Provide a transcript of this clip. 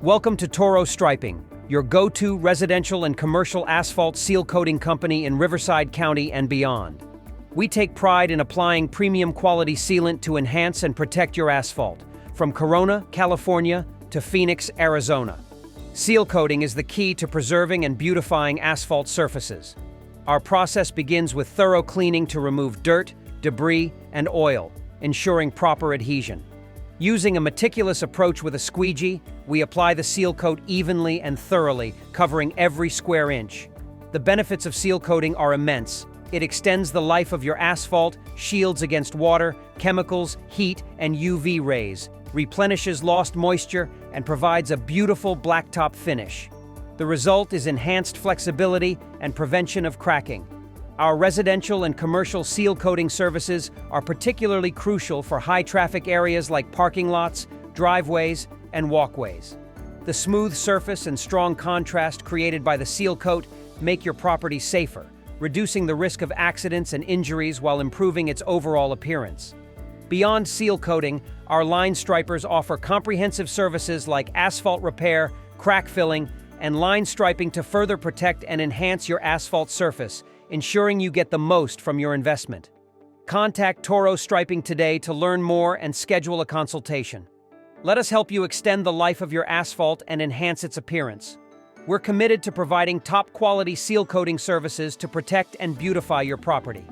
Welcome to Toro Striping, your go-to residential and commercial asphalt seal coating company in Riverside County and beyond. We take pride in applying premium quality sealant to enhance and protect your asphalt, from Corona, California to Phoenix, Arizona. Seal coating is the key to preserving and beautifying asphalt surfaces. Our process begins with thorough cleaning to remove dirt, debris, and oil, ensuring proper adhesion. Using a meticulous approach with a squeegee, we apply the seal coat evenly and thoroughly, covering every square inch. The benefits of seal coating are immense. It extends the life of your asphalt, shields against water, chemicals, heat, and UV rays, replenishes lost moisture, and provides a beautiful blacktop finish. The result is enhanced flexibility and prevention of cracking. Our residential and commercial seal coating services are particularly crucial for high-traffic areas like parking lots, driveways, and walkways. The smooth surface and strong contrast created by the seal coat make your property safer, reducing the risk of accidents and injuries while improving its overall appearance. Beyond seal coating, our line stripers offer comprehensive services like asphalt repair, crack filling, and line striping to further protect and enhance your asphalt surface, ensuring you get the most from your investment. Contact Toro Striping today to learn more and schedule a consultation. Let us help you extend the life of your asphalt and enhance its appearance. We're committed to providing top-quality seal coating services to protect and beautify your property.